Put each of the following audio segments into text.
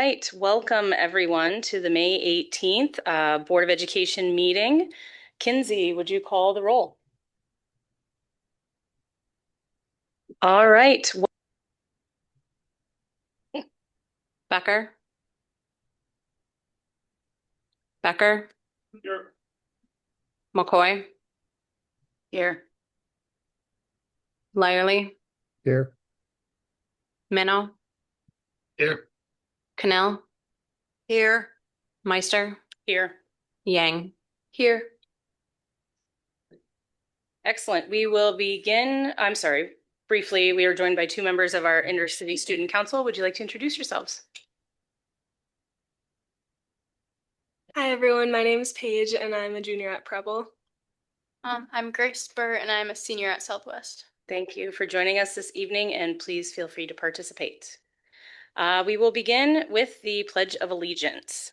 right, welcome everyone to the May 18th Board of Education meeting. Kinsey, would you call the roll? All right. Becker? Becker? Here. McCoy? Here. Lyerly? Here. Minnow? Here. Cannell? Here. Meister? Here. Yang? Here. Excellent. We will begin. I'm sorry. Briefly, we are joined by two members of our Intercity Student Council. Would you like to introduce yourselves? Hi everyone, my name is Paige and I'm a junior at Preble. I'm Grace Burr and I'm a senior at Southwest. Thank you for joining us this evening, and please feel free to participate. We will begin with the Pledge of Allegiance.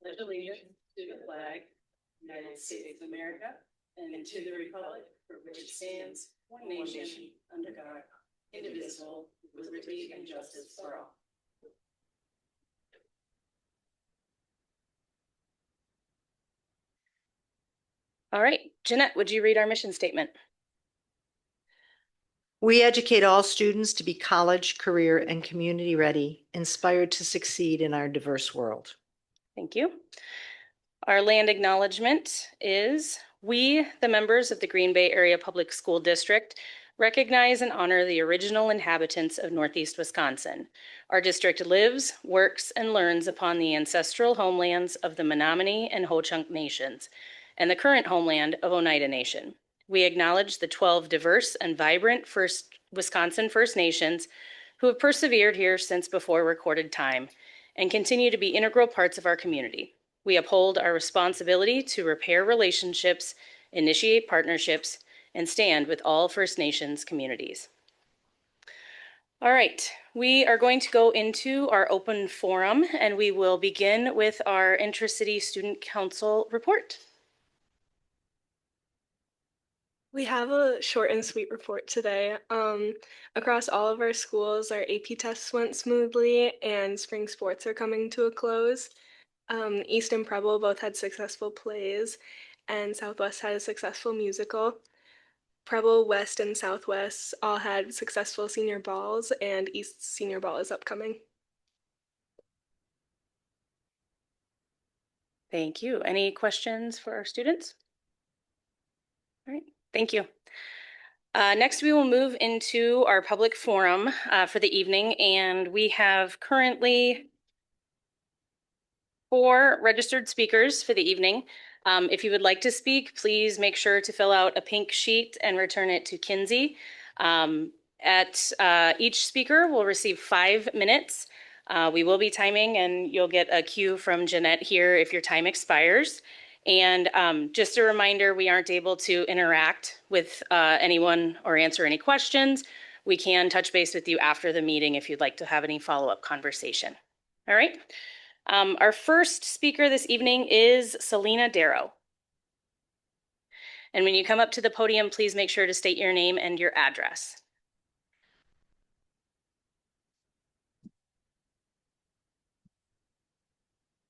Pledge allegiance to the flag, United States of America, and to the republic for which it stands, one nation, under God, indivisible, with liberty and justice for all. All right, Jeanette, would you read our mission statement? We educate all students to be college, career, and community ready, inspired to succeed in our diverse world. Thank you. Our land acknowledgement is: we, the members of the Green Bay Area Public School District, recognize and honor the original inhabitants of Northeast Wisconsin. Our district lives, works, and learns upon the ancestral homelands of the Menominee and Ho-Chunk nations and the current homeland of Oneida Nation. We acknowledge the 12 diverse and vibrant Wisconsin First Nations who have persevered here since before recorded time and continue to be integral parts of our community. We uphold our responsibility to repair relationships, initiate partnerships, and stand with all First Nations communities. All right, we are going to go into our open forum, and we will begin with our Intracity Student Council report. We have a short and sweet report today. Across all of our schools, our AP tests went smoothly and spring sports are coming to a close. East and Preble both had successful plays and Southwest had a successful musical. Preble, West, and Southwest all had successful senior balls, and East's senior ball is upcoming. Thank you. Any questions for our students? All right, thank you. Next, we will move into our public forum for the evening, and we have currently 4 registered speakers for the evening. If you would like to speak, please make sure to fill out a pink sheet and return it to Kinsey. Each speaker will receive 5 minutes. We will be timing, and you'll get a cue from Jeanette here if your time expires. And just a reminder, we aren't able to interact with anyone or answer any questions. We can touch base with you after the meeting if you'd like to have any follow-up conversation. All right. Our first speaker this evening is Selena Darrow. And when you come up to the podium, please make sure to state your name and your address.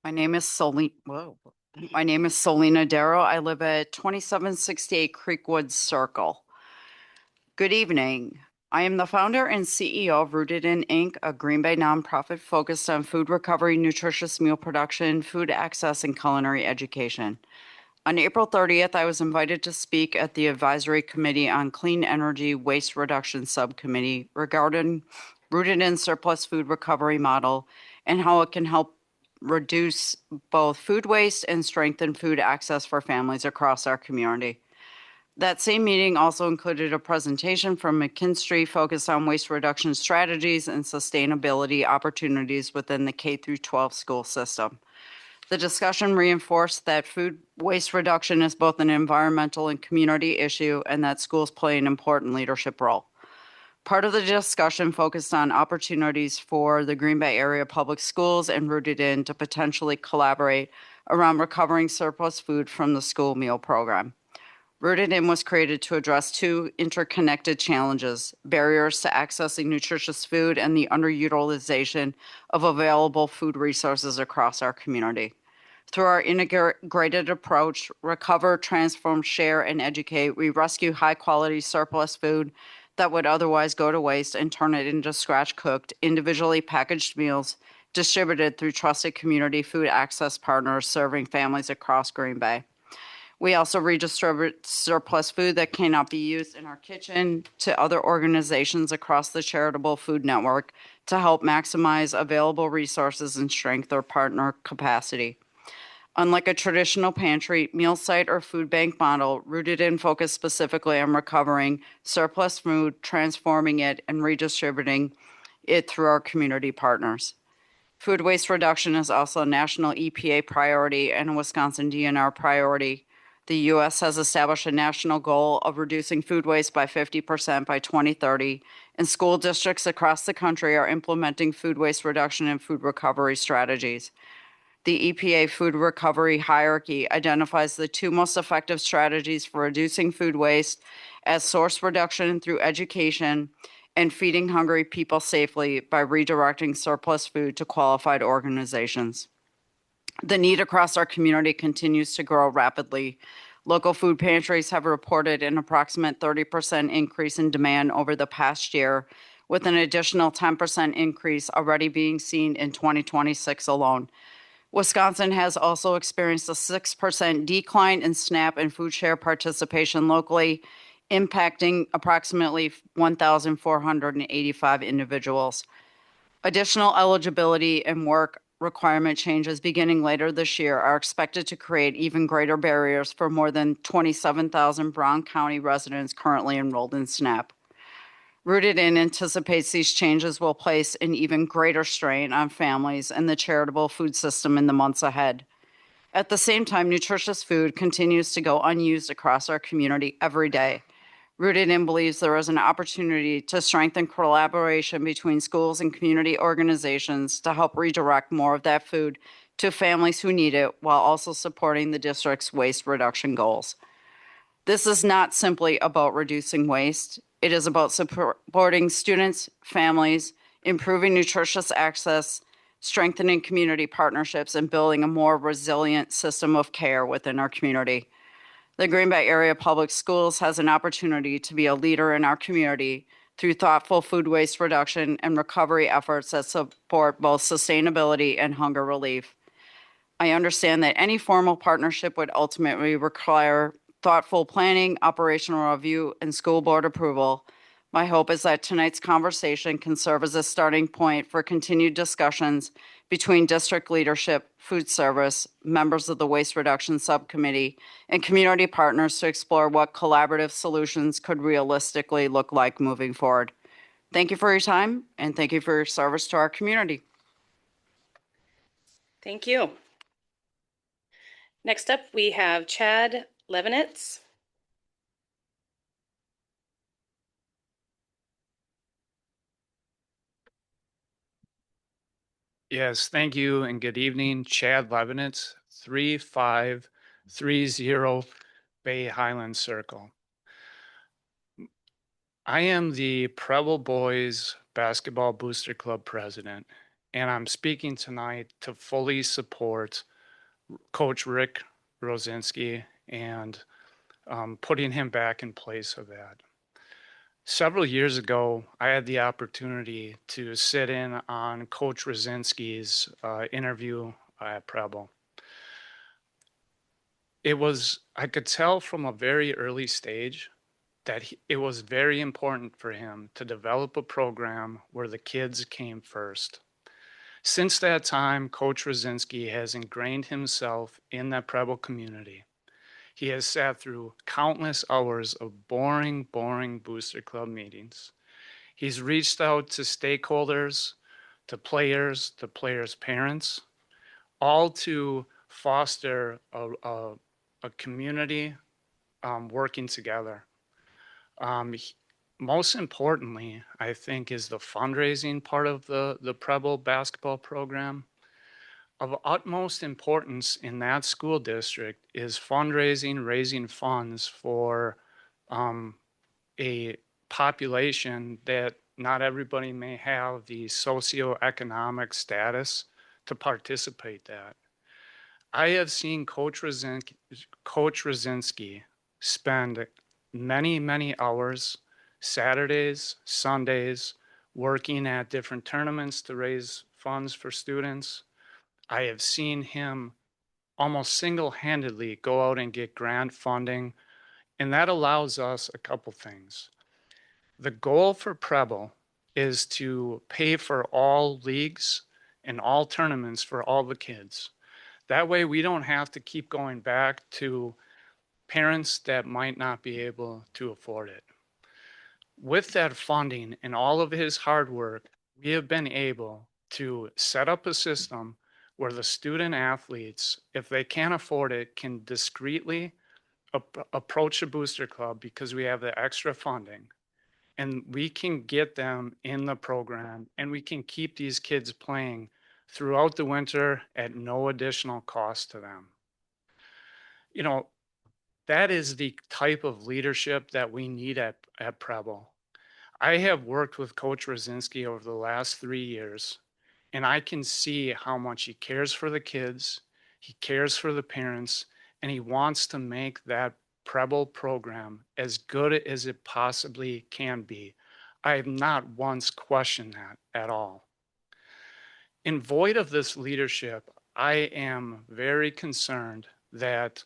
My name is Selena Darrow. I live at 2768 Creekwood Circle. Good evening. I am the founder and CEO of Rooted in Inc., a Green Bay nonprofit focused on food recovery, nutritious meal production, food access, and culinary education. On April 30th, I was invited to speak at the Advisory Committee on Clean Energy Waste Reduction Subcommittee regarding Rooted in Surplus Food Recovery Model and how it can help reduce both food waste and strengthen food access for families across our community. That same meeting also included a presentation from McKinstry focused on waste reduction strategies and sustainability opportunities within the K-12 school system. The discussion reinforced that food waste reduction is both an environmental and community issue, and that schools play an important leadership role. Part of the discussion focused on opportunities for the Green Bay Area Public Schools and Rooted In to potentially collaborate around recovering surplus food from the school meal program. Rooted In was created to address two interconnected challenges: barriers to accessing nutritious food and the underutilization of available food resources across our community. Through our integrated approach, recover, transform, share, and educate, we rescue high-quality surplus food that would otherwise go to waste and turn it into scratch-cooked, individually packaged meals distributed through trusted community food access partners serving families across Green Bay. We also redistribute surplus food that cannot be used in our kitchen to other organizations across the charitable food network to help maximize available resources and strengthen our partner capacity. Unlike a traditional pantry, meal site, or food bank model, Rooted In focus specifically on recovering surplus food, transforming it, and redistributing it through our community partners. Food waste reduction is also a national EPA priority and a Wisconsin DNR priority. The U.S. has established a national goal of reducing food waste by 50% by 2030, and school districts across the country are implementing food waste reduction and food recovery strategies. The EPA food recovery hierarchy identifies the two most effective strategies for reducing food waste as source reduction through education and feeding hungry people safely by redirecting surplus food to qualified organizations. The need across our community continues to grow rapidly. Local food pantries have reported an approximate 30% increase in demand over the past year, with an additional 10% increase already being seen in 2026 alone. Wisconsin has also experienced a 6% decline in SNAP and food share participation locally, impacting approximately 1,485 individuals. Additional eligibility and work requirement changes beginning later this year are expected to create even greater barriers for more than 27,000 Brown County residents currently enrolled in SNAP. Rooted In anticipates these changes will place an even greater strain on families and the charitable food system in the months ahead. At the same time, nutritious food continues to go unused across our community every day. Rooted In believes there is an opportunity to strengthen collaboration between schools and community organizations to help redirect more of that food to families who need it while also supporting the district's waste reduction goals. This is not simply about reducing waste. It is about supporting students, families, improving nutritious access, strengthening community partnerships, and building a more resilient system of care within our community. The Green Bay Area Public Schools has an opportunity to be a leader in our community through thoughtful food waste reduction and recovery efforts that support both sustainability and hunger relief. I understand that any formal partnership would ultimately require thoughtful planning, operational review, and school board approval. My hope is that tonight's conversation can serve as a starting point for continued discussions between district leadership, food service, members of the Waste Reduction Subcommittee, and community partners to explore what collaborative solutions could realistically look like moving forward. Thank you for your time, and thank you for your service to our community. Thank you. Next up, we have Chad Levenitz. Yes, thank you and good evening. Chad Levenitz, 3530 Bay Highland Circle. I am the Preble Boys Basketball Booster Club president, and I'm speaking tonight to fully support Coach Rick Rosinski and putting him back in place of that. Several years ago, I had the opportunity to sit in on Coach Rosinski's interview at Preble. I could tell from a very early stage that it was very important for him to develop a program where the kids came first. Since that time, Coach Rosinski has ingrained himself in that Preble community. He has sat through countless hours of boring booster club meetings. He's reached out to stakeholders, to players parents, all to foster a community working together. Most importantly, I think, is the fundraising part of the Preble basketball program. Of utmost importance in that school district is fundraising, raising funds for a population that not everybody may have the socioeconomic status to participate that. I have seen Coach Rosinski spend many, many hours, Saturdays, Sundays, working at different tournaments to raise funds for students. I have seen him almost single-handedly go out and get grant funding, and that allows us a couple things. The goal for Preble is to pay for all leagues and all tournaments for all the kids. That way we don't have to keep going back to parents that might not be able to afford it. With that funding and all of his hard work, we have been able to set up a system where the student athletes, if they can't afford it, can discreetly approach a booster club because we have the extra funding, and we can get them in the program and we can keep these kids playing throughout the winter at no additional cost to them. You know, that is the type of leadership that we need at Preble. I have worked with Coach Rosinski over the last 3 years, and I can see how much he cares for the kids, he cares for the parents, and he wants to make that Preble program as good as it possibly can be. I have not once questioned that at all. In void of this leadership, I am very concerned that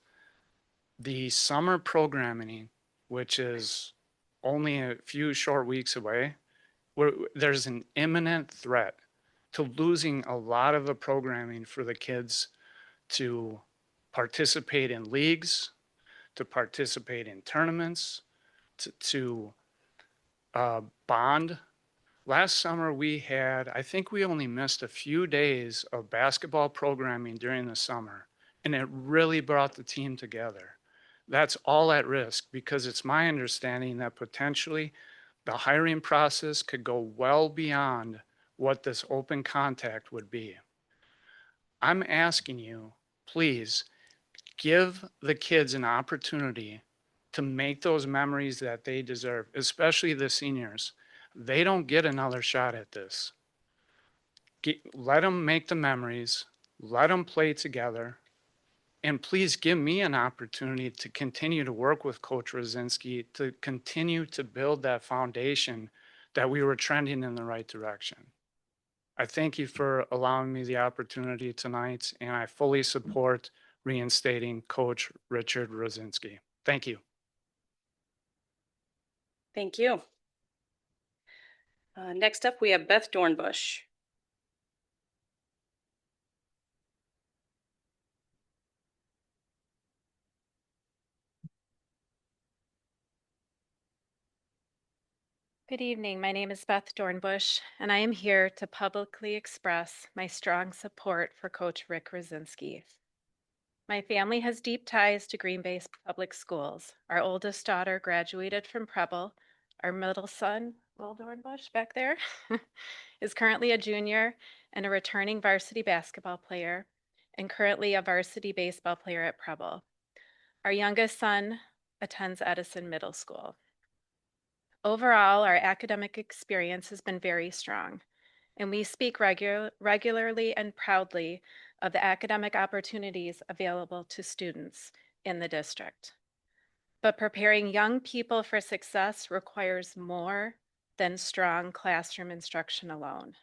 the summer programming, which is only a few short weeks away, where there's an imminent threat to losing a lot of the programming for the kids to participate in leagues, to participate in tournaments, to bond. Last summer we had, I think we only missed a few days of basketball programming during the summer, and it really brought the team together. That's all at risk because it's my understanding that potentially the hiring process could go well beyond what this open contact would be. I'm asking you, please give the kids an opportunity to make those memories that they deserve, especially the seniors. They don't get another shot at this. Let them make the memories, let them play together, and please give me an opportunity to continue to work with Coach Rosinski to continue to build that foundation that we were trending in the right direction. I thank you for allowing me the opportunity tonight, and I fully support reinstating Coach Richard Rosinski. Thank you. Thank you. Next up, we have Beth Dornbush. Good evening. My name is Beth Dornbush, and I am here to publicly express my strong support for Coach Rick Rosinski. My family has deep ties to Green Bay Public Schools. Our oldest daughter graduated from Preble. Our middle son, Will Dornbush, back there, is currently a junior and a returning varsity basketball player, and currently a varsity baseball player at Preble. Our youngest son attends Edison Middle School. Overall, our academic experience has been very strong, and we speak regularly and proudly of the academic opportunities available to students in the district. But preparing young people for success requires more than strong classroom instruction alone.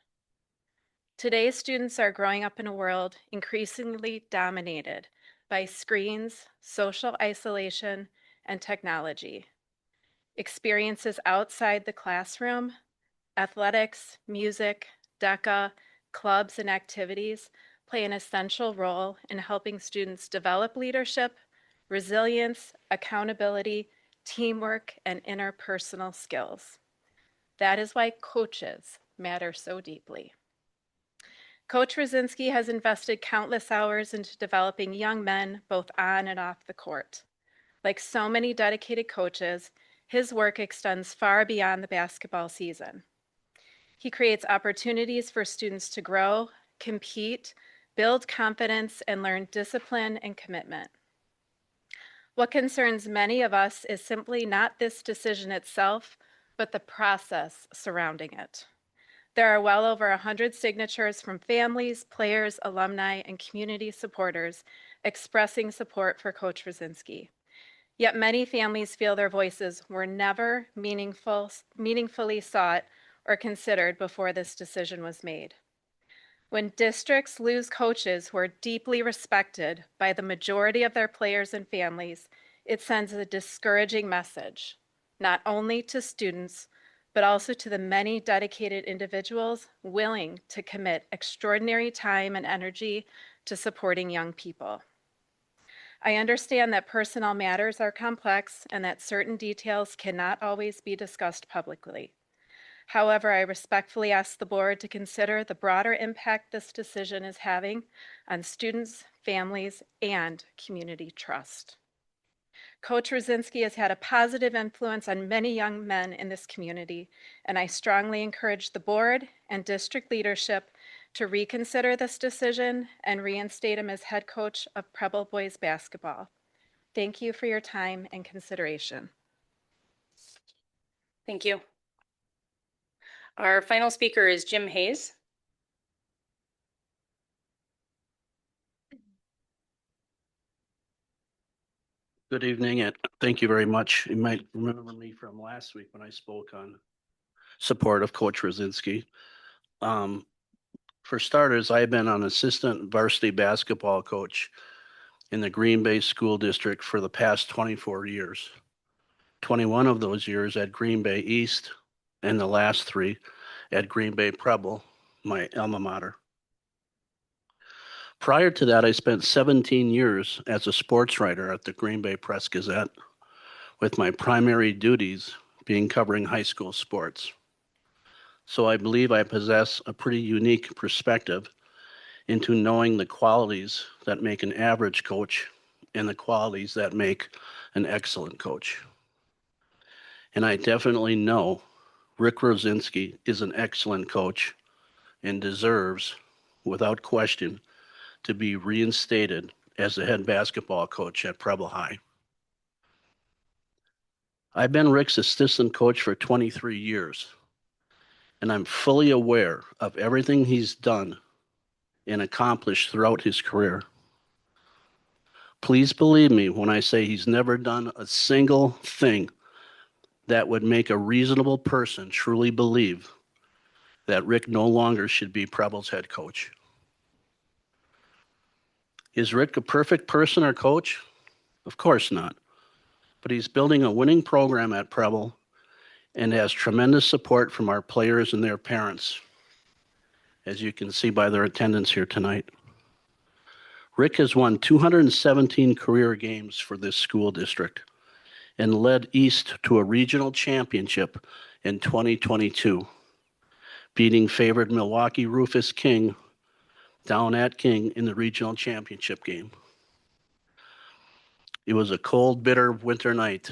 Today's students are growing up in a world increasingly dominated by screens, social isolation, and technology. Experiences outside the classroom, athletics, music, DECA, clubs, and activities play an essential role in helping students develop leadership, resilience, accountability, teamwork, and interpersonal skills. That is why coaches matter so deeply. Coach Rosinski has invested countless hours into developing young men both on and off the court. Like so many dedicated coaches, his work extends far beyond the basketball season. He creates opportunities for students to grow, compete, build confidence, and learn discipline and commitment. What concerns many of us is simply not this decision itself, but the process surrounding it. There are well over 100 signatures from families, players, alumni, and community supporters expressing support for Coach Rosinski. Yet many families feel their voices were never meaningfully sought or considered before this decision was made. When districts lose coaches who are deeply respected by the majority of their players and families, it sends a discouraging message, not only to students, but also to the many dedicated individuals willing to commit extraordinary time and energy to supporting young people. I understand that personnel matters are complex and that certain details cannot always be discussed publicly. However, I respectfully ask the board to consider the broader impact this decision is having on students, families, and community trust. Coach Rosinski has had a positive influence on many young men in this community, and I strongly encourage the board and district leadership to reconsider this decision and reinstate him as head coach of Preble Boys basketball. Thank you for your time and consideration. Thank you. Our final speaker is Jim Hayes. Good evening, and thank you very much. You might remember me from last week when I spoke on support of Coach Rosinski. For starters, I've been an assistant varsity basketball coach in the Green Bay School District for the past 24 years. 21 of those years at Green Bay East, and the last 3 at Green Bay Preble, my alma mater. Prior to that, I spent 17 years as a sports writer at the Green Bay Press Gazette, with my primary duties being covering high school sports. So I believe I possess a pretty unique perspective into knowing the qualities that make an average coach and the qualities that make an excellent coach. And I definitely know Rick Rosinski is an excellent coach and deserves, without question, to be reinstated as the head basketball coach at Preble High. I've been Rick's assistant coach for 23 years, and I'm fully aware of everything he's done and accomplished throughout his career. Please believe me when I say he's never done a single thing that would make a reasonable person truly believe that Rick no longer should be Preble's head coach. Is Rick a perfect person or coach? Of course not. But he's building a winning program at Preble and has tremendous support from our players and their parents, as you can see by their attendance here tonight. Rick has won 217 career games for this school district and led East to a regional championship in 2022, beating favored Milwaukee Rufus King down at King in the regional championship game. It was a cold, bitter winter night,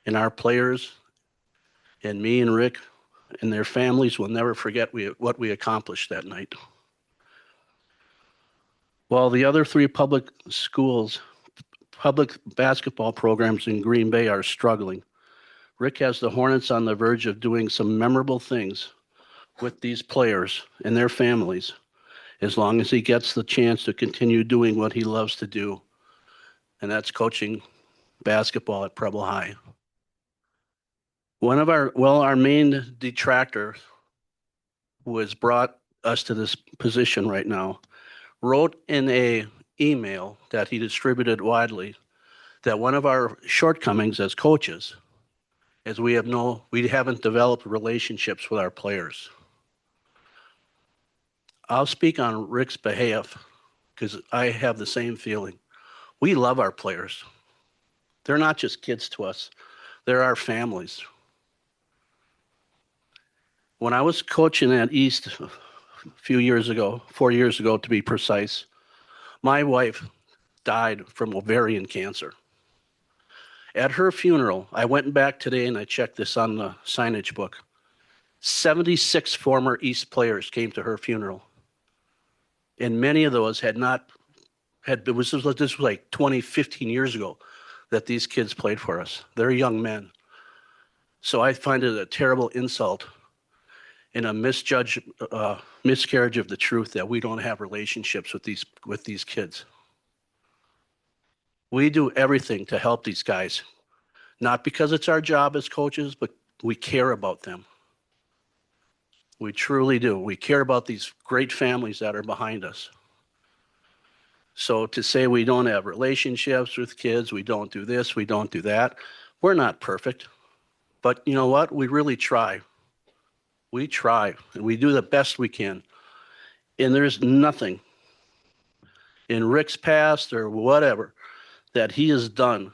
and our players and me and Rick and their families will never forget what we accomplished that night. While the other 3 public basketball programs in Green Bay are struggling, Rick has the Hornets on the verge of doing some memorable things with these players and their families, as long as he gets the chance to continue doing what he loves to do, and that's coaching basketball at Preble High. Our main detractor, who has brought us to this position right now, wrote in a email that he distributed widely that one of our shortcomings as coaches is we haven't developed relationships with our players. I'll speak on Rick's behalf because I have the same feeling. We love our players. They're not just kids to us. They're our families. When I was coaching at East a few years ago, 4 years ago to be precise, my wife died from ovarian cancer. At her funeral, I went back today and I checked this on the signage book. 76 former East players came to her funeral. And many of those had not had, this was like 20, 15 years ago that these kids played for us. They're young men. So I find it a terrible insult and a miscarriage of the truth that we don't have relationships with these kids. We do everything to help these guys, not because it's our job as coaches, but we care about them. We truly do. We care about these great families that are behind us. So to say we don't have relationships with kids, we don't do this, we don't do that, we're not perfect. But you know what? We really try. We try, and we do the best we can. And there's nothing in Rick's past or whatever that he has done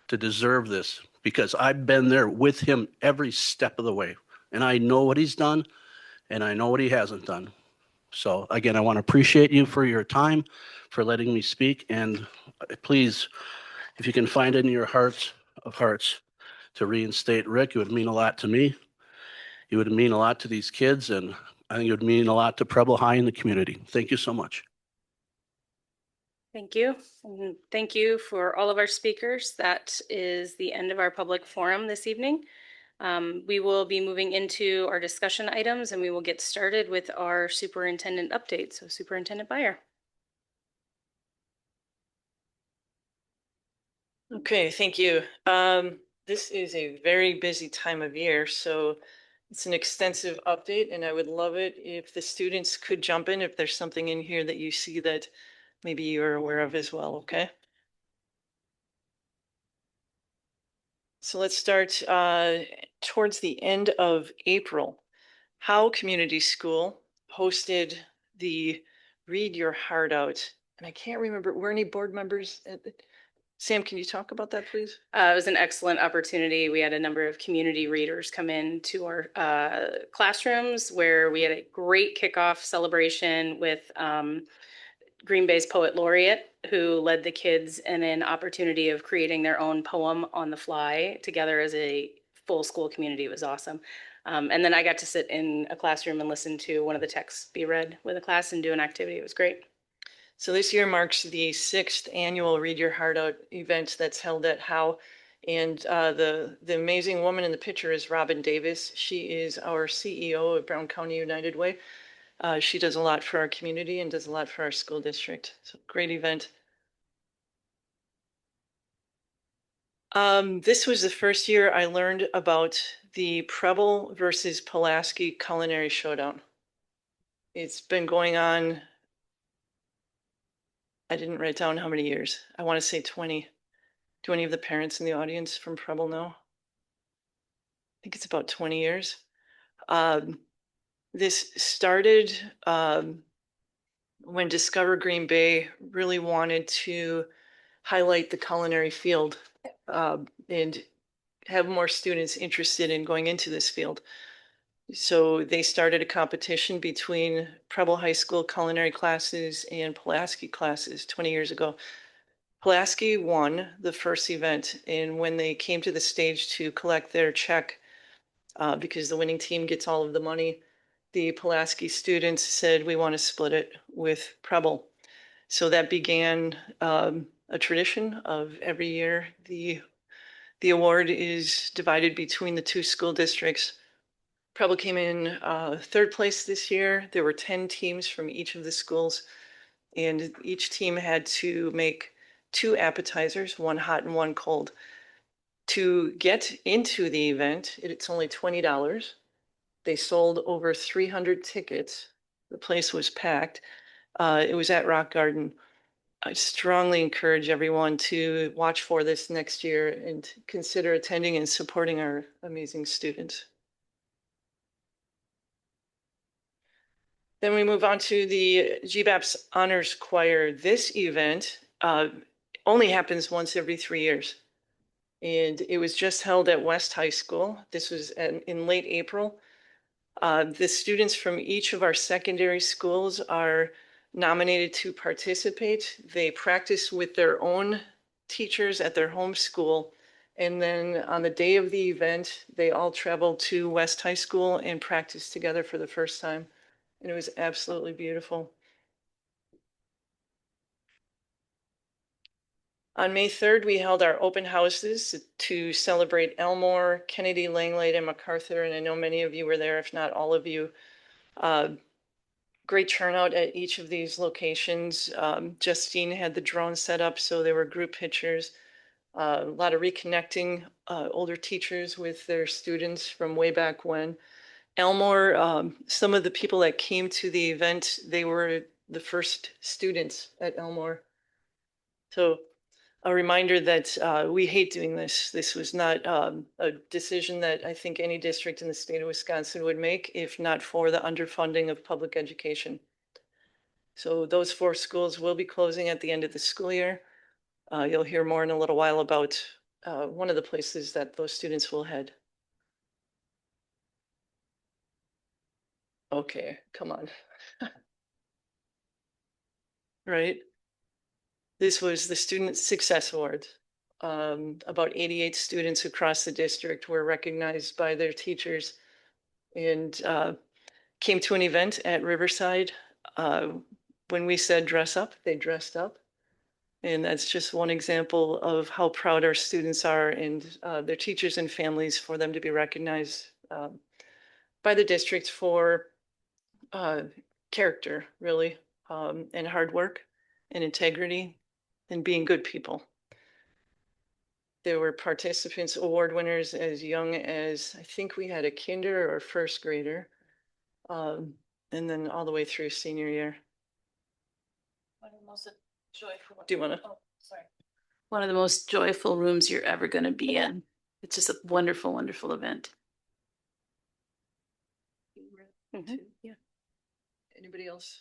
to deserve this, because I've been there with him every step of the way. And I know what he's done, and I know what he hasn't done. So again, I want to appreciate you for your time, for letting me speak. And please, if you can find it in your hearts of hearts to reinstate Rick, it would mean a lot to me. It would mean a lot to these kids, and I think it would mean a lot to Preble High and the community. Thank you so much. Thank you. And thank you for all of our speakers. That is the end of our public forum this evening. We will be moving into our discussion items, and we will get started with our superintendent update. So Superintendent Byer. Okay, thank you. This is a very busy time of year, so it's an extensive update, and I would love it if the students could jump in if there's something in here that you see that maybe you're aware of as well, okay? So let's start towards the end of April. How Community School hosted the Read Your Heart Out. And I can't remember, were any board members at the, Sam, can you talk about that, please? It was an excellent opportunity. We had a number of community readers come in to our classrooms where we had a great kickoff celebration with Green Bay's poet laureate, who led the kids in an opportunity of creating their own poem on the fly together as a full school community. It was awesome. And then I got to sit in a classroom and listen to one of the texts be read with a class and do an activity. It was great. So this year marks the 6th annual Read Your Heart Out event that's held at Howe. And the amazing woman in the picture is Robin Davis. She is our CEO of Brown County United Way. She does a lot for our community and does a lot for our school district. So great event. This was the first year I learned about the Preble versus Pulaski Culinary Showdown. It's been going on, I didn't write down how many years. I want to say 20. Do any of the parents in the audience from Preble know? I think it's about 20 years. This started when Discover Green Bay really wanted to highlight the culinary field and have more students interested in going into this field. So they started a competition between Preble High School culinary classes and Pulaski classes 20 years ago. Pulaski won the first event, and when they came to the stage to collect their check, because the winning team gets all of the money, the Pulaski students said, we want to split it with Preble. So that began a tradition of every year. The award is divided between the two school districts. Preble came in third place this year. There were 10 teams from each of the schools, and each team had to make 2 appetizers, one hot and one cold. To get into the event, it's only $20. They sold over 300 tickets. The place was packed. It was at Rock Garden. I strongly encourage everyone to watch for this next year and consider attending and supporting our amazing students. Then we move on to the GBAPS Honors Choir. This event only happens once every 3 years. And it was just held at West High School. This was in late April. The students from each of our secondary schools are nominated to participate. They practice with their own teachers at their home school. And then on the day of the event, they all travel to West High School and practice together for the first time. And it was absolutely beautiful. On May 3rd, we held our open houses to celebrate Elmore, Kennedy, Langlade, and MacArthur. And I know many of you were there, if not all of you. Great turnout at each of these locations. Justine had the drone set up, so there were group pictures. A lot of reconnecting older teachers with their students from way back when. Elmore, some of the people that came to the event, they were the first students at Elmore. So a reminder that we hate doing this. This was not a decision that I think any district in the state of Wisconsin would make if not for the underfunding of public education. So those 4 schools will be closing at the end of the school year. You'll hear more in a little while about one of the places that those students will head. Okay, come on. Right? This was the Student Success Award. About 88 students across the district were recognized by their teachers and came to an event at Riverside. When we said dress up, they dressed up. And that's just one example of how proud our students are and their teachers and families for them to be recognized by the district for character, really, and hard work and integrity and being good people. There were participants, award winners as young as, I think we had a kinder or first grader, and then all the way through senior year. One of the most joyful. Do you want to? Oh, sorry. One of the most joyful rooms you're ever going to be in. It's just a wonderful, wonderful event. Yeah. Anybody else?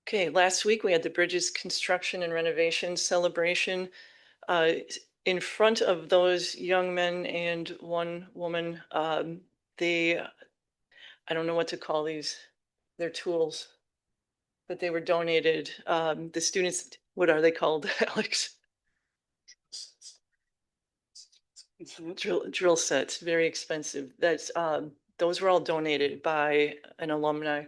Okay, last week we had the Bridges Construction and Renovation Celebration. In front of those young men and one woman, they, I don't know what to call these, they're tools, but they were donated. The students, what are they called, Alex? Drill sets, very expensive. That's those were all donated by an alumni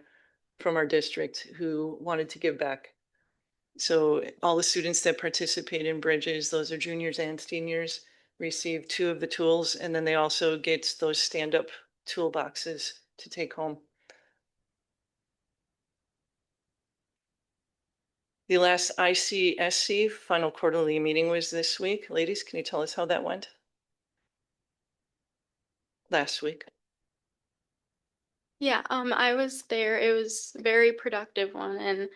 from our district who wanted to give back. So all the students that participate in Bridges, those are juniors and seniors, receive 2 of the tools, and then they also get those stand-up toolboxes to take home. The last ICSC final quarterly meeting was this week. Ladies, can you tell us how that went? Last week. Yeah, I was there. It was a very productive one, and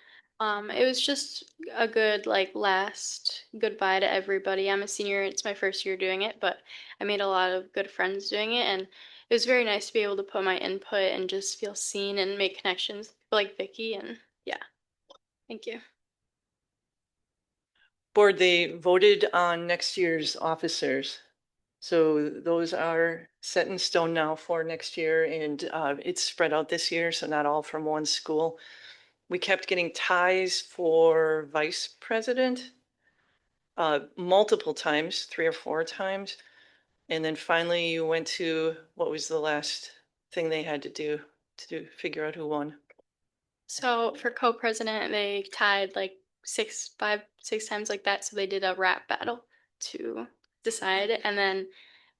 it was just a good like last goodbye to everybody. I'm a senior, it's my first year doing it, but I made a lot of good friends doing it, and it was very nice to be able to put my input and just feel seen and make connections like Vicky, and yeah. Thank you. Board, they voted on next year's officers. So those are set in stone now for next year, and it's spread out this year, so not all from one school. We kept getting ties for vice president multiple times, 3 or 4 times. And then finally you went to, what was the last thing they had to do to figure out who won? So for co-president, they tied like 6 times like that. So they did a rap battle to decide. And then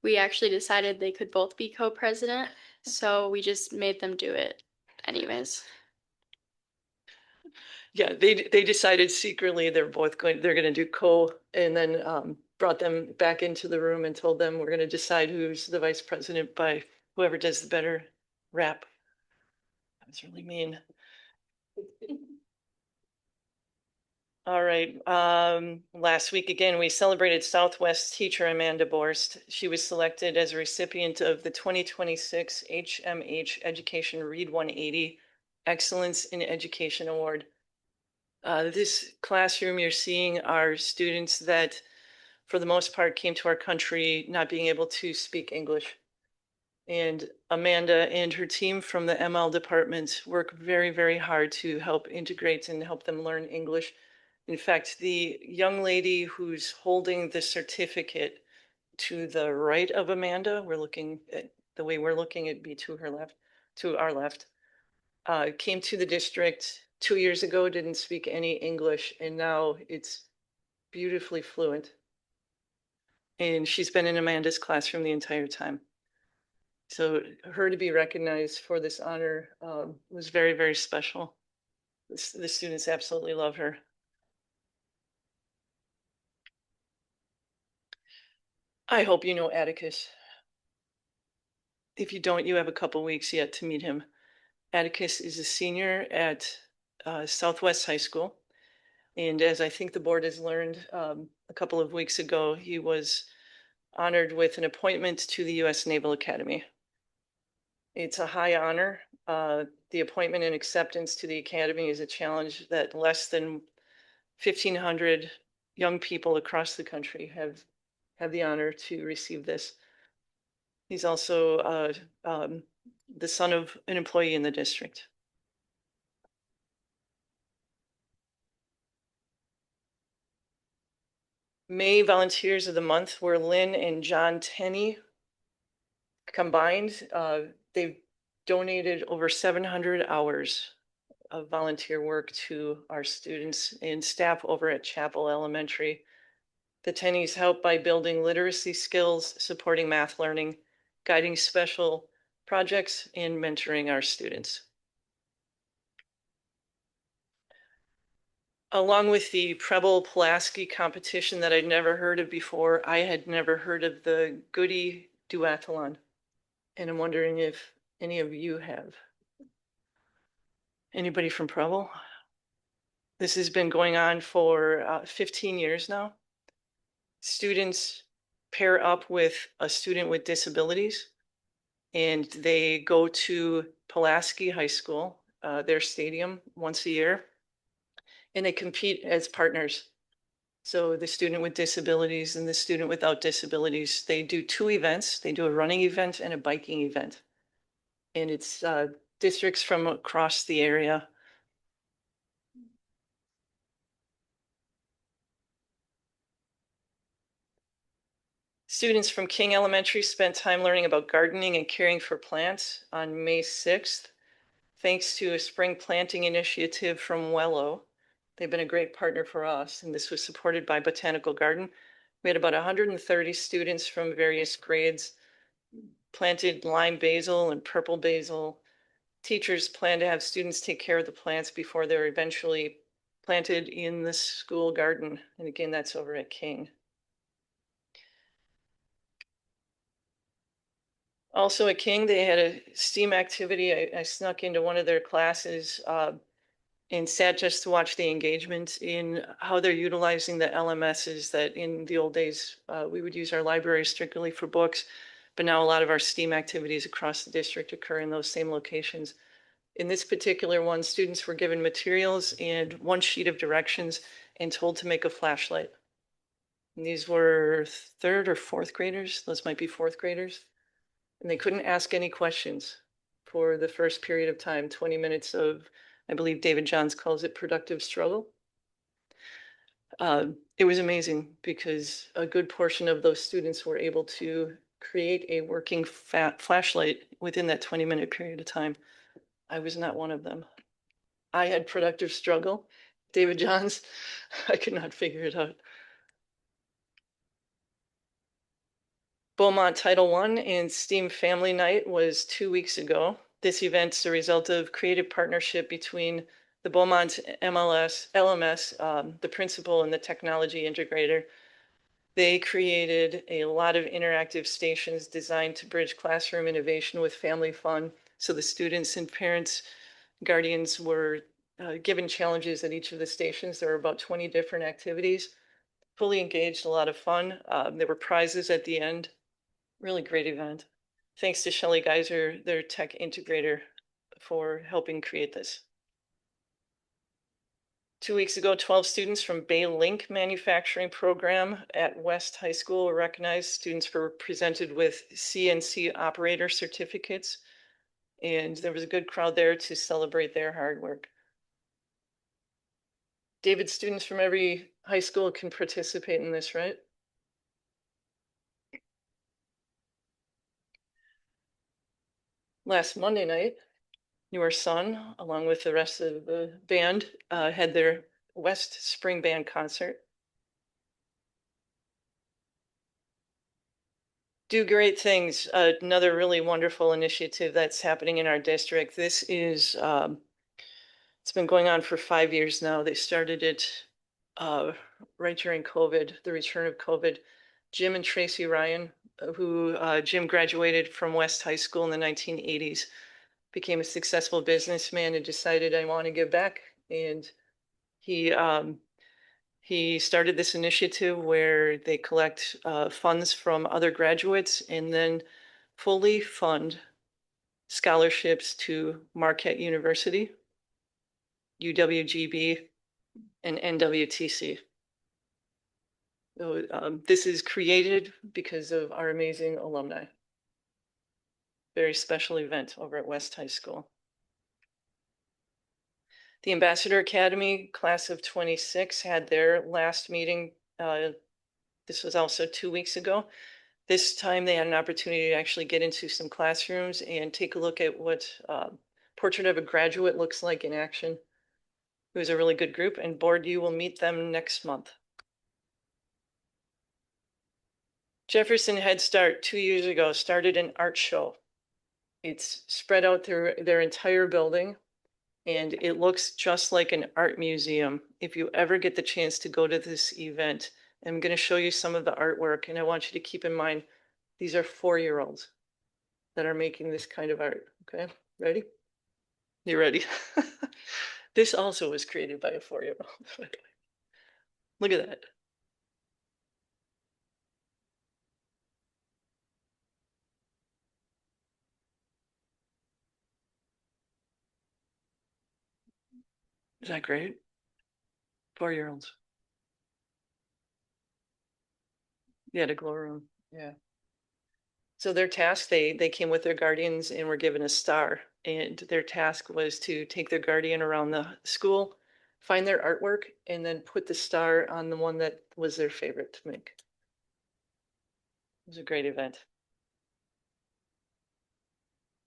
we actually decided they could both be co-president. So we just made them do it anyways. Yeah, they decided secretly they're going to do co, and then brought them back into the room and told them we're going to decide who's the vice president by whoever does the better rap. That was really mean. All right. Last week, again, we celebrated Southwest teacher Amanda Borst. She was selected as a recipient of the 2026 HMH Education Read 180 Excellence in Education Award. This classroom you're seeing are students that, for the most part, came to our country not being able to speak English. And Amanda and her team from the ML department work very, very hard to help integrate and help them learn English. In fact, the young lady who's holding the certificate to the right of Amanda, we're looking at the way we're looking, it'd be to her left, to our left. came to the district 2 years ago, didn't speak any English, and now it's beautifully fluent. And she's been in Amanda's classroom the entire time. So her to be recognized for this honor was very, very special. The students absolutely love her. I hope you know Atticus. If you don't, you have a couple weeks yet to meet him. Atticus is a senior at Southwest High School. And as I think the board has learned a couple of weeks ago, he was honored with an appointment to the U.S. Naval Academy. It's a high honor. The appointment and acceptance to the Academy is a challenge that less than 1,500 young people across the country have the honor to receive this. He's also the son of an employee in the district. May Volunteers of the Month were Lynn and John Tenney. Combined, they've donated over 700 hours of volunteer work to our students and staff over at Chapel Elementary. The Tenneys help by building literacy skills, supporting math learning, guiding special projects, and mentoring our students. Along with the Preble Pulaski competition that I'd never heard of before, I had never heard of the Goody Duathlon. And I'm wondering if any of you have. Anybody from Preble? This has been going on for 15 years now. Students pair up with a student with disabilities, and they go to Pulaski High School, their stadium, once a year, and they compete as partners. So the student with disabilities and the student without disabilities, they do two events. They do a running event and a biking event. And it's districts from across the area. Students from King Elementary spent time learning about gardening and caring for plants on May 6th, thanks to a spring planting initiative from Wello. They've been a great partner for us, and this was supported by Botanical Garden. We had about 130 students from various grades planted lime basil and purple basil. Teachers plan to have students take care of the plants before they're eventually planted in the school garden. And again, that's over at King. Also at King, they had a STEAM activity. I snuck into one of their classes and sat just to watch the engagement in how they're utilizing the LMSs that in the old days, we would use our library strictly for books, but now a lot of our STEAM activities across the district occur in those same locations. In this particular one, students were given materials and one sheet of directions and told to make a flashlight. And these were third or fourth graders. Those might be fourth graders. And they couldn't ask any questions for the first period of time, 20 minutes of, I believe David Johns calls it productive struggle. It was amazing because a good portion of those students were able to create a working flashlight within that 20-minute period of time. I was not one of them. I had productive struggle. David Johns, I could not figure it out. Beaumont Title I and STEAM Family Night was 2 weeks ago. This event's a result of creative partnership between the Beaumont LMS, the principal and the technology integrator. They created a lot of interactive stations designed to bridge classroom innovation with family fun. So the students and parents, guardians were given challenges at each of the stations. There were about 20 different activities, fully engaged, a lot of fun. There were prizes at the end. Really great event. Thanks to Shelley Geiser, their tech integrator, for helping create this. 2 weeks ago, 12 students from Bay Link Manufacturing Program at West High School were recognized. Students were presented with CNC operator certificates, and there was a good crowd there to celebrate their hard work. David, students from every high school can participate in this, right? Last Monday night, Your son, along with the rest of the band, had their West Spring Band concert. Do great things. Another really wonderful initiative that's happening in our district. This is, it's been going on for 5 years now. They started it right during COVID, the return of COVID. Jim and Tracy Ryan, who Jim graduated from West High School in the 1980s, became a successful businessman and decided I want to give back. And he started this initiative where they collect funds from other graduates and then fully fund scholarships to Marquette University, UWGB, and NWTC. So, this is created because of our amazing alumni. Very special event over at West High School. The Ambassador Academy class of 26 had their last meeting. This was also 2 weeks ago. This time they had an opportunity to actually get into some classrooms and take a look at what Portrait of a Graduate looks like in action. It was a really good group, and board, you will meet them next month. Jefferson Head Start 2 years ago started an art show. It's spread out through their entire building, and it looks just like an art museum. If you ever get the chance to go to this event, I'm going to show you some of the artwork, and I want you to keep in mind, these are 4-year-olds that are making this kind of art. Okay, ready? You ready? This also was created by a 4-year-old. Look at that. Is that great? 4-year-olds. Yeah, the glow room. Yeah. So their task, they came with their guardians and were given a star. And their task was to take their guardian around the school, find their artwork, and then put the star on the one that was their favorite to make. It was a great event.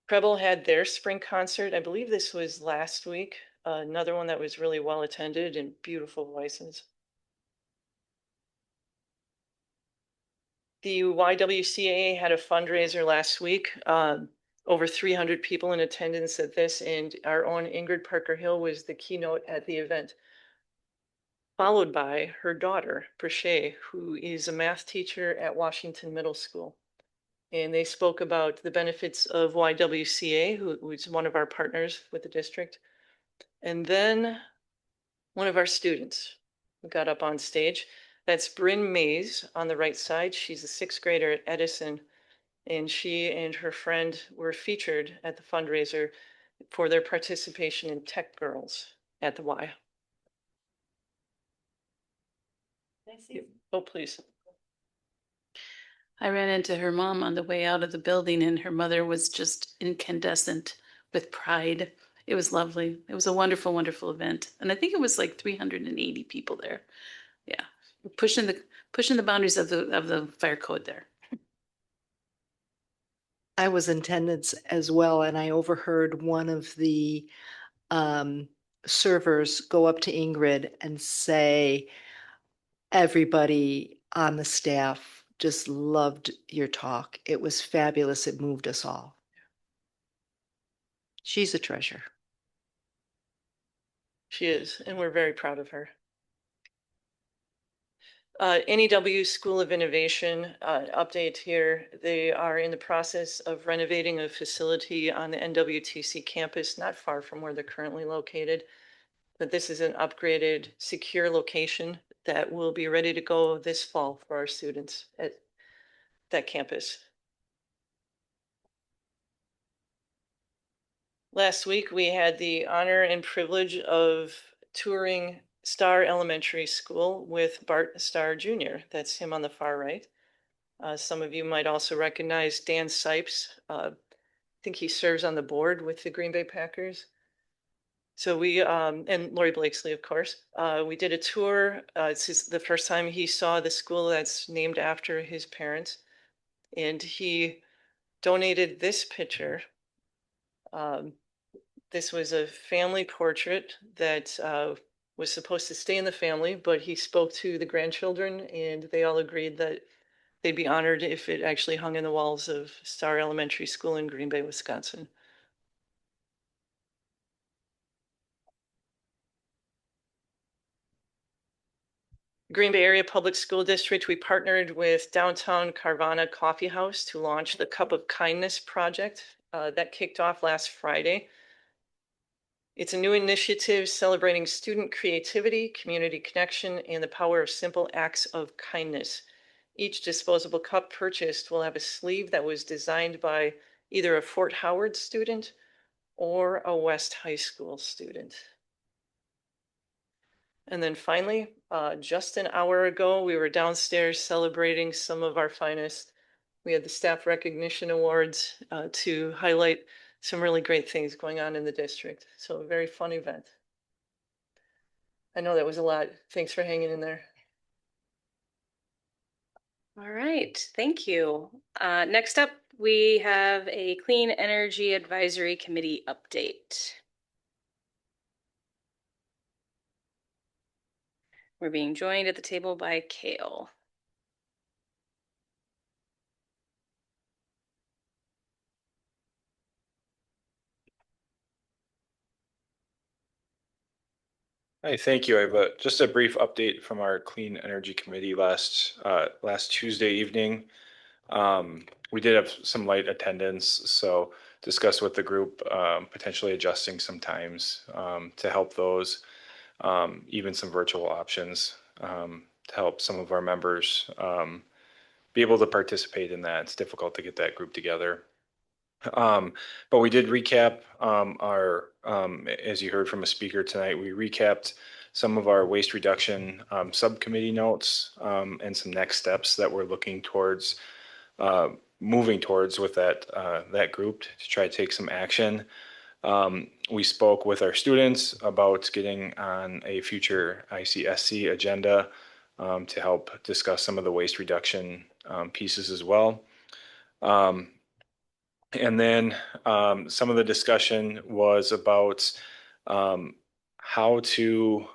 Preble had their spring concert. I believe this was last week. Another one that was really well attended and beautiful voices. The YWCA had a fundraiser last week. Over 300 people in attendance at this, and our own Ingrid Parker Hill was the keynote at the event, followed by her daughter, Prashay, who is a math teacher at Washington Middle School. And they spoke about the benefits of YWCA, who is one of our partners with the district. And then one of our students got up on stage. That's Bryn Mays on the right side. She's a 6th grader at Edison, and she and her friend were featured at the fundraiser for their participation in Tech Girls at the Y. Oh, please. I ran into her mom on the way out of the building, and her mother was just incandescent with pride. It was lovely. It was a wonderful, wonderful event. And I think it was like 380 people there. Yeah. Pushing the boundaries of the fire code there. I was in attendance as well, and I overheard one of the servers go up to Ingrid and say, everybody on the staff just loved your talk. It was fabulous. It moved us all. She's a treasure. She is, and we're very proud of her. NEW School of Innovation, update here. They are in the process of renovating a facility on the NWTC campus, not far from where they're currently located. But this is an upgraded, secure location that will be ready to go this fall for our students at that campus. Last week, we had the honor and privilege of touring Star Elementary School with Bart Starr Jr. That's him on the far right. Some of you might also recognize Dan Sipes. I think he serves on the board with the Green Bay Packers. So we, and Lori Blakesley, of course, we did a tour. It's the first time he saw the school that's named after his parents. And he donated this picture This was a family portrait that was supposed to stay in the family, but he spoke to the grandchildren and they all agreed that they'd be honored if it actually hung in the walls of Star Elementary School in Green Bay, Wisconsin. Green Bay Area Public School District, we partnered with Downtown Carvana Coffee House to launch the Cup of Kindness project. That kicked off last Friday. It's a new initiative celebrating student creativity, community connection, and the power of simple acts of kindness. Each disposable cup purchased will have a sleeve that was designed by either a Fort Howard student or a West High School student. And then finally, just an hour ago, we were downstairs celebrating some of our finest. We had the Staff Recognition Awards to highlight some really great things going on in the district. So a very fun event. I know that was a lot. Thanks for hanging in there. All right, thank you. Next up, we have a Clean Energy Advisory Committee update. We're being joined at the table by Kale. Hi, thank you. I have just a brief update from our Clean Energy Committee last Tuesday evening. We did have some light attendance, so discussed with the group potentially adjusting some times to help those, even some virtual options to help some of our members be able to participate in that. It's difficult to get that group together. But we did recap as you heard from a speaker tonight, we recapped some of our waste reduction subcommittee notes and some next steps that we're looking towards, moving towards with that group to try to take some action. We spoke with our students about getting on a future ICSC agenda to help discuss some of the waste reduction pieces as well. And then some of the discussion was about how to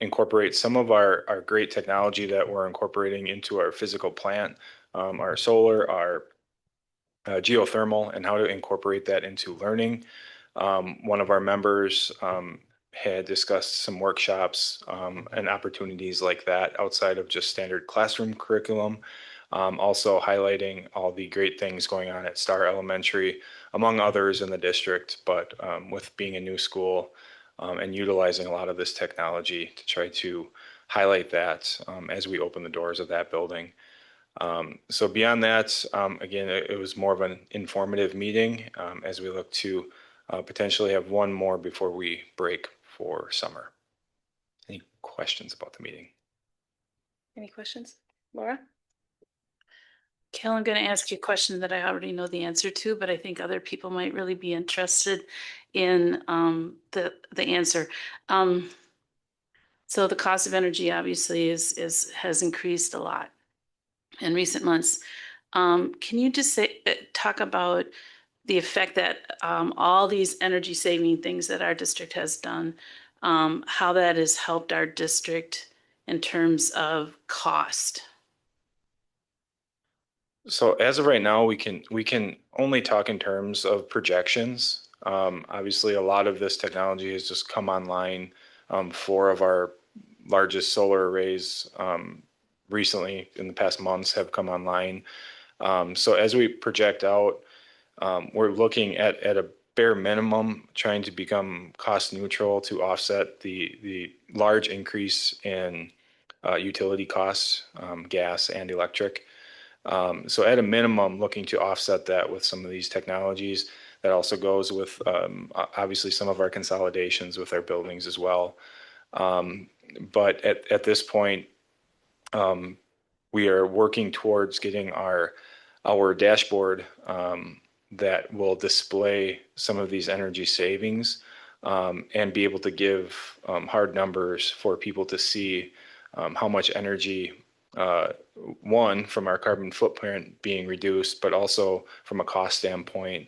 incorporate some of our great technology that we're incorporating into our physical plant, our solar, our geothermal, and how to incorporate that into learning. One of our members had discussed some workshops and opportunities like that outside of just standard classroom curriculum. Also highlighting all the great things going on at Star Elementary, among others in the district, but with being a new school and utilizing a lot of this technology to try to highlight that as we open the doors of that building. So beyond that, again, it was more of an informative meeting as we look to potentially have one more before we break for summer. Any questions about the meeting? Any questions, Laura? Kel, I'm going to ask you a question that I already know the answer to, but I think other people might really be interested in the answer. So the cost of energy obviously has increased a lot in recent months. Can you just talk about the effect that all these energy saving things that our district has done, how that has helped our district in terms of cost? So as of right now, we can only talk in terms of projections. Obviously, a lot of this technology has just come online. 4 of our largest solar arrays recently in the past months have come online. So as we project out, we're looking at a bare minimum trying to become cost neutral to offset the large increase in utility costs, gas and electric. So at a minimum, looking to offset that with some of these technologies. That also goes with obviously some of our consolidations with our buildings as well. But at this point, we are working towards getting our dashboard that will display some of these energy savings and be able to give hard numbers for people to see how much energy, one, from our carbon footprint being reduced, but also from a cost standpoint,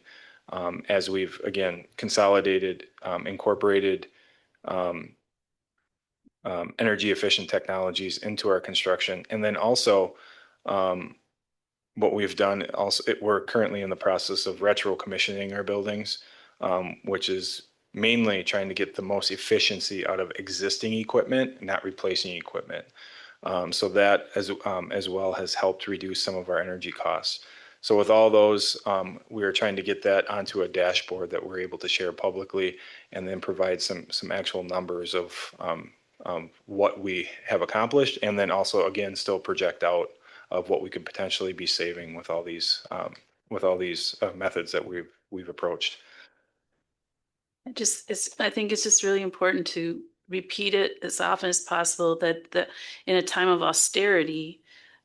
as we've, again, consolidated, incorporated energy efficient technologies into our construction. And then also, what we've done also, we're currently in the process of retro commissioning our buildings, which is mainly trying to get the most efficiency out of existing equipment, not replacing equipment. So that as well has helped reduce some of our energy costs. So with all those, we are trying to get that onto a dashboard that we're able to share publicly, and then provide some actual numbers of what we have accomplished, and then also again still project out of what we could potentially be saving with all these methods that we've approached. I think it's just really important to repeat it as often as possible that in a time of austerity,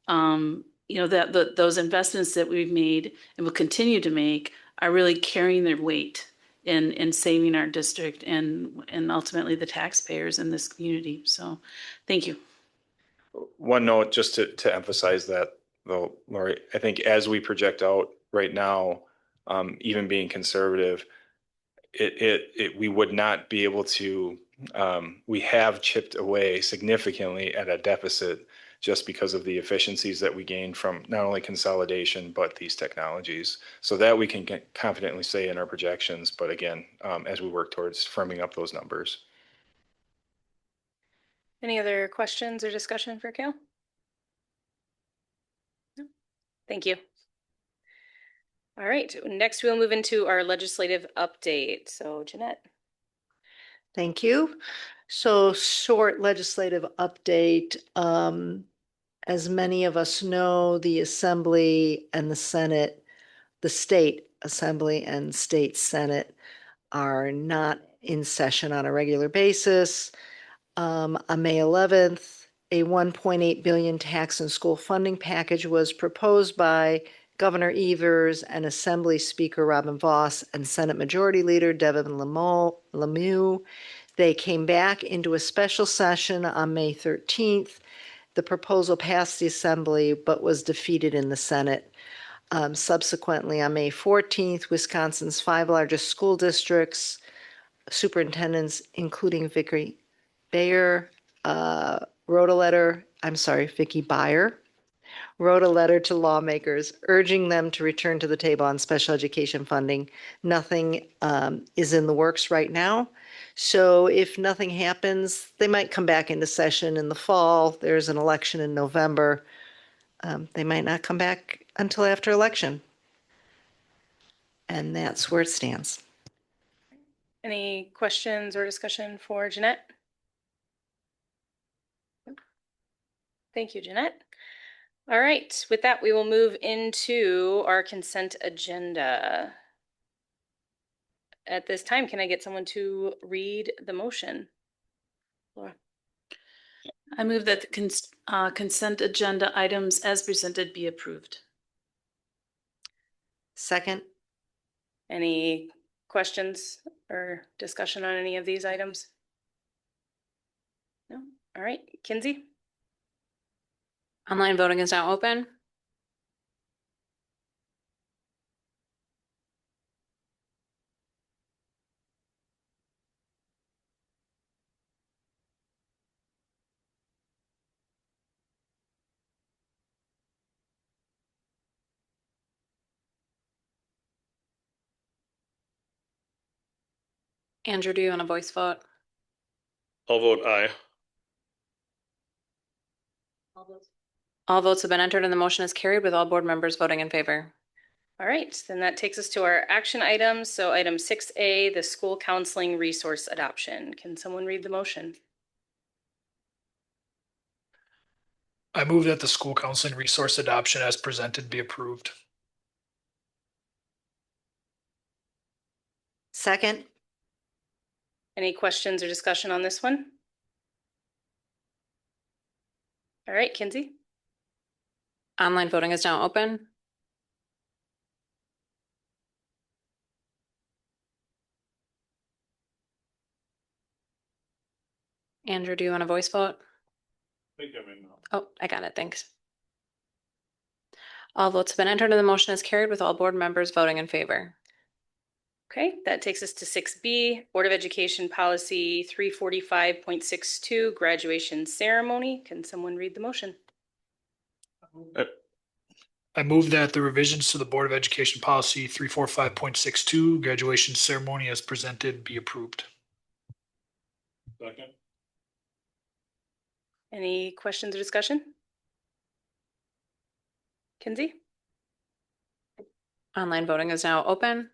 that those investments that we've made and will continue to make are really carrying their weight in saving our district and ultimately the taxpayers in this community. So, thank you. One note, just to emphasize that, though, Lori, I think as we project out right now, even being conservative, we would not be able to. We have chipped away significantly at a deficit just because of the efficiencies that we gain from not only consolidation but these technologies. So that we can confidently say in our projections. But again, as we work towards firming up those numbers. Any other questions or discussion for Kale? No. Thank you. All right, next we'll move into our legislative update. So Jeanette. Thank you. So short legislative update. As many of us know, the Assembly and the Senate, the State Assembly and State Senate are not in session on a regular basis. On May 11th, a 1.8 billion tax and school funding package was proposed by Governor Evers and Assembly Speaker Robin Vos and Senate Majority Leader Devin Lemieux. They came back into a special session on May 13th. The proposal passed the Assembly but was defeated in the Senate. Subsequently, on May 14th, Wisconsin's 5 largest school districts, superintendents, including Vicki Bayer, wrote a letter, Vicki Bayer, wrote a letter to lawmakers urging them to return to the table on special education funding. Nothing is in the works right now. So if nothing happens, they might come back into session in the fall. There's an election in November. They might not come back until after election. And that's where it stands. Any questions or discussion for Jeanette? Thank you, Jeanette. All right, with that, we will move into our consent agenda. At this time, can I get someone to read the motion? Laura. I move that the consent agenda items as presented be approved. Second. Any questions or discussion on any of these items? No? All right, Kinsey? Online voting is now open. Andrew, do you want a voice vote? I'll vote aye. All votes have been entered and the motion is carried with all board members voting in favor. All right, then that takes us to our action items. So item 6A, the school counseling resource adoption. Can someone read the motion? I move that the school counseling resource adoption as presented be approved. Second. Any questions or discussion on this one? All right, Kinsey? Online voting is now open. Andrew, do you want a voice vote? I think I'm in now. Oh, I got it. Thanks. All votes have been entered and the motion is carried with all board members voting in favor. Okay, that takes us to 6B, Board of Education Policy 345.62, Graduation Ceremony. Can someone read the motion? I move that the revisions to the Board of Education Policy 345.62 graduation ceremony as presented be approved. Second. Any questions or discussion? Kinsey? Online voting is now open.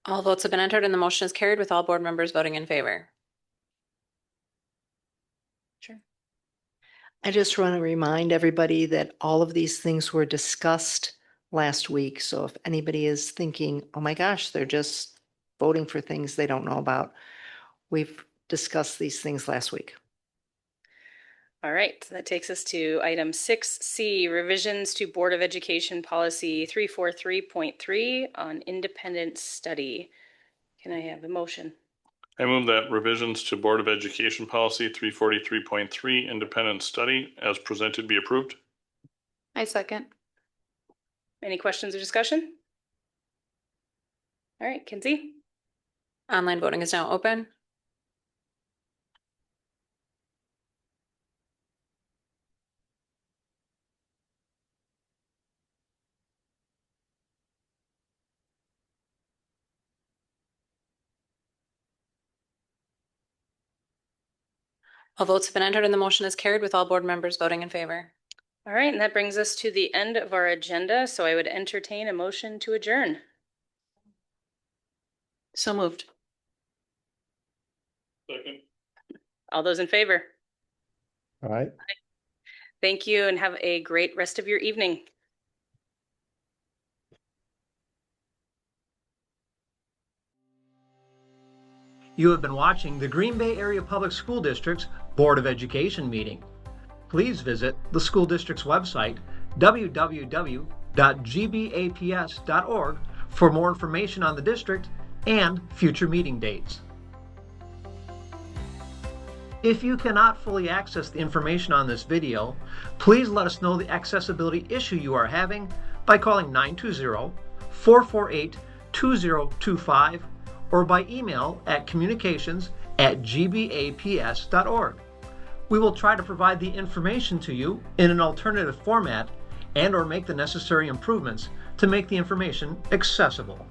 All votes have been entered and the motion is carried with all board members voting in favor. Sure. I just want to remind everybody that all of these things were discussed last week. So if anybody is thinking, oh my gosh, they're just voting for things they don't know about, we've discussed these things last week. All right, so that takes us to item 6C, revisions to Board of Education Policy 343.3 on independent study. Can I have a motion? I move that revisions to Board of Education Policy 343.3 independent study as presented be approved. I second. Any questions or discussion? All right, Kinsey? Online voting is now open. All votes have been entered and the motion is carried with all board members voting in favor. All right, and that brings us to the end of our agenda, so I would entertain a motion to adjourn. So moved. Second. All those in favor? All right. Thank you and have a great rest of your evening. You have been watching the Green Bay Area Public School District's Board of Education meeting. Please visit the school district's website, www.gbaps.org, for more information on the district and future meeting dates. If you cannot fully access the information on this video, please let us know the accessibility issue you are having by calling 920-448-2025 or by email at communications@gbaps.org. We will try to provide the information to you in an alternative format and/or make the necessary improvements to make the information accessible.